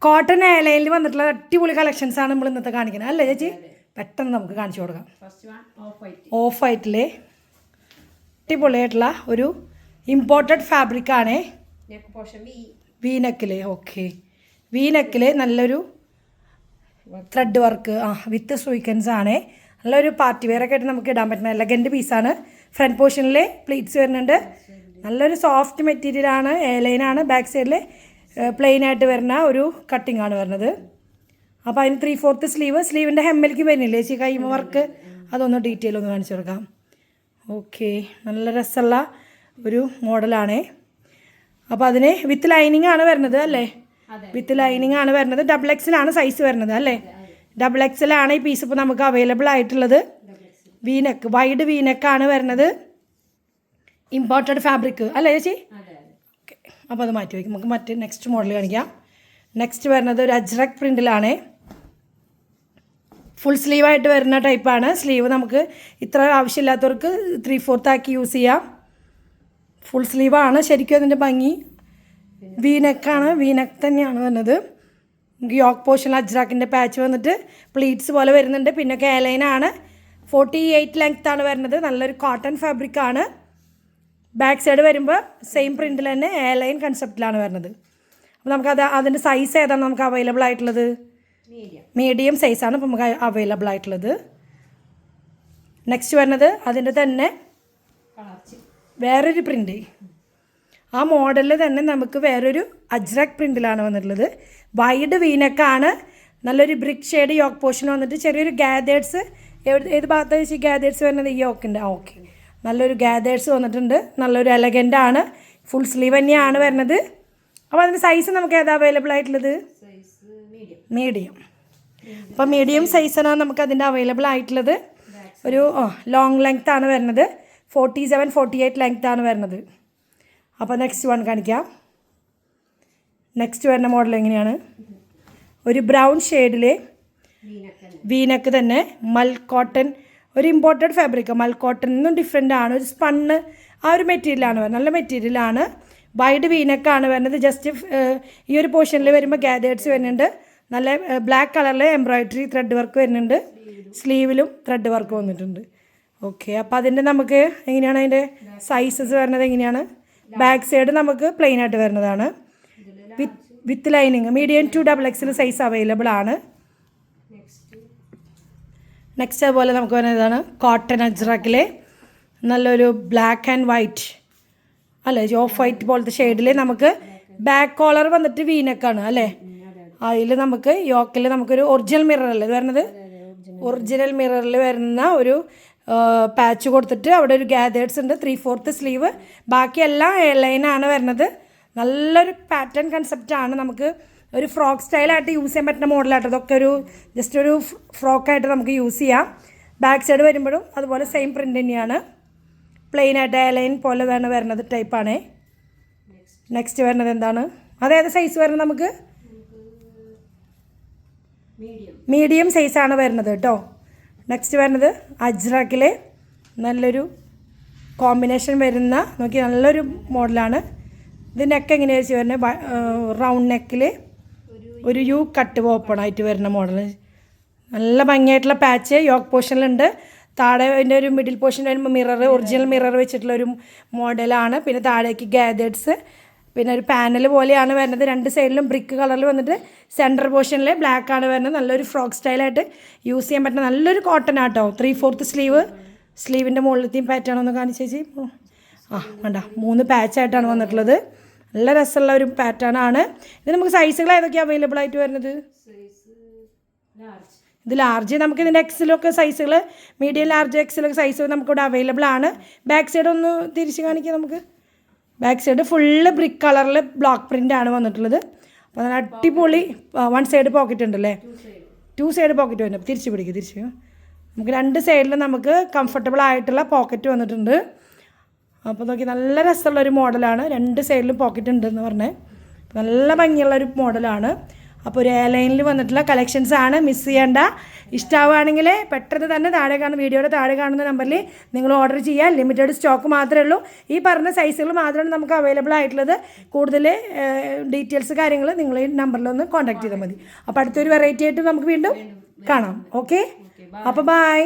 Cotton എയർലൈനിൽ വന്നിട്ടുള്ള അടിപൊളി കളക്ഷൻസാണ് നമ്മൾ ഇന്നത്തെ കാണിക്കുന്നത് അല്ലേ ചേച്ചി? പെട്ടെന്ന് നമുക്ക് കാണിച്ചു കൊടുക്കാം. ഓഫ് വൈറ്റിലെ അടിപൊളിയായിട്ടുള്ള ഒരു ഇമ്പോർട്ടഡ് ഫാബ്രിക്കാണ്. വീനക്കിൽ ഓക്കെ, വീനക്കിൽ നല്ലൊരു ത്രെഡ് വർക്ക് വിത്ത് സ്വീക്കൻസ് ആണ്. നല്ലൊരു പാർട്ടി വെയർ ഒക്കെ ആയിട്ട് നമുക്ക് ഇടാൻ പറ്റുന്ന എലഗൻറ്റ് പീസാണ്. ഫ്രണ്ട് പോർഷനിൽ പ്ലീറ്റ്സ് വരുന്നുണ്ട്. നല്ലൊരു സോഫ്റ്റ് മെറ്റീരിയലാണ്. എയർലൈനാണ്. ബാക്ക് സൈഡിൽ പ്ലെയിൻ ആയിട്ട് വരുന്ന ഒരു കട്ടിംഗ് ആണ് വരുന്നത്. അപ്പോൾ അതിന് 3/4 സ്ലീവ്. സ്ലീവിൻ്റെ ഹെമ്മലിക്ക് വരുന്നില്ലേ ചേച്ചി കൈമ വർക്ക്? അതൊന്ന് ഡീറ്റെയിൽ ഒന്ന് കാണിച്ചു കൊടുക്കാം. ഓക്കെ, നല്ല രസമുള്ള ഒരു മോഡലാണ്. അപ്പോൾ അതിന് വിത്ത് ലൈനിങ് ആണ് വരുന്നത് അല്ലേ? വിത്ത് ലൈനിങ് ആണ് വരുന്നത്. XXL സൈസ് വരുന്നത് അല്ലേ? XXL ഈ പീസ് ഇപ്പോൾ നമുക്ക് അവൈലബിൾ ആയിട്ടുള്ളത്. വീനെക്ക്, വൈഡ് വീനെക്കാണ് വരുന്നത്. ഇമ്പോർട്ടഡ് ഫാബ്രിക് അല്ലേ ചേച്ചി? ഓക്കെ, അപ്പോൾ അത് മാറ്റി വയ്ക്കും. നമുക്ക് മറ്റ് നെക്സ്റ്റ് മോഡൽ കാണിക്കാം. നെക്സ്റ്റ് വരുന്നത് ഒരു അജ്രക് പ്രിൻറ്റിലാണ്. ഫുൾ സ്ലീവായിട്ട് വരുന്ന ടൈപ്പാണ്. സ്ലീവ് നമുക്ക് ഇത്ര ആവശ്യമില്ലാത്തവർക്ക് 3/4 ആക്കി യൂസ് ചെയ്യാം. ഫുൾ സ്ലീവാണ് ശരിക്കും അതിൻ്റെ ഭംഗി. വീനെക്കാണ്, വീനെക്ക് തന്നെയാണ് വരുന്നത്. യോക്ക് പോർഷൻ അജ്രാക്കിൻ്റെ പാച്ച് വന്നിട്ട് പ്ലീറ്റ്സ് പോലെ വരുന്നുണ്ട്. പിന്നെ കേലൈനാണ്. 48 ലെങ്ത് ആണ് വരുന്നത്. നല്ലൊരു കോട്ടൺ ഫാബ്രിക്കാണ്. ബാക്ക് സൈഡ് വരുമ്പോൾ സെയിം പ്രിൻറ്റിൽ തന്നെ എയർലൈൻ കൺസെപ്റ്റിലാണ് വരുന്നത്. അപ്പോൾ നമുക്കത് അതിൻ്റെ സൈസ് ഏതാണ് നമുക്ക് അവൈലബിൾ ആയിട്ടുള്ളത്? മീഡിയം സൈസാണ് ഇപ്പോൾ നമുക്ക് അവൈലബിൾ ആയിട്ടുള്ളത്. നെക്സ്റ്റ് വരുന്നത് അതിൻ്റെ തന്നെ വേറൊരു പ്രിൻ്റ്. ആ മോഡലിൽ തന്നെ നമുക്ക് വേറൊരു അജ്രക് പ്രിൻറ്റിലാണ് വന്നിട്ടുള്ളത്. വൈഡ് വീനക്കാണ്. നല്ലൊരു ബ്രിക്ക് ഷെയ്ഡ് യോക്ക് പോർഷൻ വന്നിട്ട് ചെറിയൊരു ഗാദേഴ്സ്. ഏത് ഭാഗത്ത് വെച്ച് ഗാദേഴ്സ് വരുന്നത്? ഈ യോക്കിൻ്റെ. ഓക്കെ, നല്ലൊരു ഗാദേഴ്സ് വന്നിട്ടുണ്ട്. നല്ലൊരു എലഗൻ്റ് ആണ്. ഫുൾ സ്ലീവ് തന്നെയാണ് വരുന്നത്. അപ്പോൾ അതിൻ്റെ സൈസ് നമുക്ക് ഏതാ അവൈലബിൾ ആയിട്ടുള്ളത്? മീഡിയം. അപ്പോൾ മീഡിയം സൈസാണ് നമുക്ക് അതിൻ്റെ അവൈലബിൾ ആയിട്ടുള്ളത്. ഒരു ലോങ് ലെങ്ത് ആണ് വരുന്നത്. 47-48 ലെങ്ത് ആണ് വരുന്നത്. അപ്പോൾ നെക്സ്റ്റ് വൺ കാണിക്കാം. നെക്സ്റ്റ് വരുന്ന മോഡൽ എങ്ങനെയാണ്? ഒരു ബ്രൗൺ ഷെയ്ഡിൽ വീനക്ക് തന്നെ മൽ കോട്ടൺ, ഒരു ഇമ്പോർട്ടഡ് ഫാബ്രിക്. മൽ കോട്ടൺ നിന്നും ഡിഫറെൻ്റ് ആണ്. ഒരു സ്പണ്ണ് ആ ഒരു മെറ്റീരിയലാണ് വരുന്നത്. നല്ല മെറ്റീരിയലാണ്. വൈഡ് വീനക്കാണ് വരുന്നത്. ജസ്റ്റ് ഈ ഒരു പോർഷനിൽ വരുമ്പോൾ ഗാദേഴ്സ് വരുന്നുണ്ട്. നല്ല ബ്ലാക്ക് കളറിൽ എംബ്രോയിഡറി ത്രെഡ് വർക്ക് വരുന്നുണ്ട്. സ്ലീവിലും ത്രെഡ് വർക്ക് വന്നിട്ടുണ്ട്. ഓക്കെ, അപ്പോൾ അതിൻ്റെ നമുക്ക് എങ്ങനെയാണ് അതിൻ്റെ സൈസസ് വരുന്നത്? എങ്ങനെയാണ്? ബാക്ക് സൈഡ് നമുക്ക് പ്ലെയിൻ ആയിട്ട് വരുന്നതാണ്. With lining. Medium to XXL size available ആണ്. നെക്സ്റ്റ് അതുപോലെ നമുക്ക് വരുന്നതാണ് കോട്ടൺ അജ്രക്കിലെ നല്ലൊരു ബ്ലാക്ക് ആൻഡ് വൈറ്റ് അല്ലേ, ഓഫ് വൈറ്റ് പോലത്തെ ഷെയ്ഡിൽ നമുക്ക് ബാക്ക് കോളർ വന്നിട്ട് വീനക്കാണ് അല്ലേ? അതിൽ നമുക്ക് യോക്കിൽ നമുക്കൊരു ഒറിജിനൽ മിററല്ലേ ഇത് വരുന്നത്? ഒറിജിനൽ മിററിൽ വരുന്ന ഒരു പാച്ച് കൊടുത്തിട്ട് അവിടെ ഒരു ഗാദേഴ്സ് ഉണ്ട്. 3/4 സ്ലീവ്. ബാക്കിയെല്ലാം എയർലൈനാണ് വരുന്നത്. നല്ലൊരു പാറ്റേൺ കൺസെപ്റ്റാണ്. നമുക്ക് ഒരു ഫ്രോക്ക് സ്റ്റൈലായിട്ട് യൂസ് ചെയ്യാൻ പറ്റുന്ന മോഡലായിട്ട്. ഇതൊക്കെ ഒരു ജസ്റ്റ് ഒരു ഫ്രോക്കായിട്ട് നമുക്ക് യൂസ് ചെയ്യാം. ബാക്ക് സൈഡ് വരുമ്പോഴും അതുപോലെ സെയിം പ്രിൻ്റ് തന്നെയാണ്. പ്ലെയിൻ ആയിട്ട് എയർലൈൻ പോലെ തന്നെ വരുന്നത് ടൈപ്പാണ്. നെക്സ്റ്റ് വരുന്നത് എന്താണ്? അതേത് സൈസ് വരുന്നത്? നമുക്ക് മീഡിയം സൈസാണ് വരുന്നത് കേട്ടോ. നെക്സ്റ്റ് വരുന്നത് അജ്രക്കിൽ നല്ലൊരു കോമ്പിനേഷൻ വരുന്ന നോക്കി നല്ലൊരു മോഡലാണ്. ഇത് നെക്ക് എങ്ങനെയാ വെച്ച് വരുന്നത്? റൗണ്ട് നെക്കിൽ ഒരു യു കട്ട് ഓപ്പൺ ആയിട്ട് വരുന്ന മോഡൽ. നല്ല ഭംഗിയായിട്ടുള്ള പാച്ച് യോക്ക് പോർഷനിലുണ്ട്. താഴെ അതിൻ്റെ ഒരു മിഡിൽ പോർഷൻ വരുമ്പോൾ മിറർ, ഒറിജിനൽ മിറർ വെച്ചിട്ടുള്ളൊരു മോഡലാണ്. പിന്നെ താഴേക്ക് ഗാദേഴ്സ്, പിന്നെ ഒരു പാനൽ പോലെയാണ് വരുന്നത്. രണ്ട് സൈഡിലും ബ്രിക്ക് കളറിൽ വന്നിട്ട് സെൻറ്റർ പോർഷനിൽ ബ്ലാക്ക് ആണ് വരുന്നത്. നല്ലൊരു ഫ്രോക്ക് സ്റ്റൈലായിട്ട് യൂസ് ചെയ്യാൻ പറ്റുന്ന നല്ലൊരു കോട്ടൺ ആട്ടോ. 3/4 സ്ലീവ്. സ്ലീവിൻ്റെ മുകളിലത്തെയും പാറ്റാണ് ഒന്ന് കാണിച്ചേച്ചി. വേണ്ട, 3 പാച്ചായിട്ടാണ് വന്നിട്ടുള്ളത്. നല്ല രസമുള്ള ഒരു പാറ്റേൺ ആണ്. ഇത് നമുക്ക് സൈസുകൾ ഏതൊക്കെയാണ് അവൈലബിൾ ആയിട്ട് വരുന്നത്? ഇത് ലാർജ്. നമുക്ക് ഇതിൻ്റെ എക്സിലൊക്കെ സൈസുകൾ, മീഡിയം ലാർജ് എക്സിലൊക്കെ സൈസുകൾ നമുക്കിവിടെ അവൈലബിൾ ആണ്. ബാക്ക് സൈഡ് ഒന്ന് തിരിച്ച് കാണിക്കാം. നമുക്ക് ബാക്ക് സൈഡ് ഫുള്ള് ബ്രിക്ക് കളറിൽ ബ്ലോക്ക് പ്രിൻ്റ് ആണ് വന്നിട്ടുള്ളത്. അപ്പോൾ നല്ല അടിപൊളി. 1 സൈഡ് പോക്കറ്റ് ഉണ്ടല്ലേ? 2 സൈഡ് പോക്കറ്റ് വരുന്നത്. തിരിച്ച് പിടിക്കുക, തിരിച്ച്. നമുക്ക് 2 സൈഡിൽ നമുക്ക് കംഫർട്ടബിൾ ആയിട്ടുള്ള പോക്കറ്റ് വന്നിട്ടുണ്ട്. അപ്പോൾ നോക്കി നല്ല രസമുള്ളൊരു മോഡലാണ്. 2 സൈഡിലും പോക്കറ്റ് ഉണ്ടെന്ന് പറഞ്ഞത്. നല്ല ഭംഗിയുള്ളൊരു മോഡലാണ്. അപ്പോൾ ഒരു എ ലൈനിൽ വന്നിട്ടുള്ള കളക്ഷൻസ് ആണ്, മിസ് ചെയ്യേണ്ട. ഇഷ്ടമാവുകയാണെങ്കിൽ പെട്ടെന്ന് തന്നെ വീഡിയോയുടെ താഴെ കാണുന്ന നമ്പറിൽ നിങ്ങൾ ഓർഡർ ചെയ്യുക. ലിമിറ്റഡ് സ്റ്റോക്ക് മാത്രമേ ഉള്ളൂ. ഈ പറഞ്ഞ സൈസുകൾ മാത്രമാണ് നമുക്ക് അവൈലബിൾ ആയിട്ടുള്ളത്. കൂടുതൽ ഡീറ്റെയിൽസ് കാര്യങ്ങൾ നിങ്ങൾ ഈ നമ്പറിലൊന്ന് കോൺടാക്ട് ചെയ്താൽ മതി. അപ്പോൾ അടുത്തൊരു വെറൈറ്റി ആയിട്ട് നമുക്ക് വീണ്ടും കാണാം. ഓക്കെ, അപ്പോൾ ബൈ.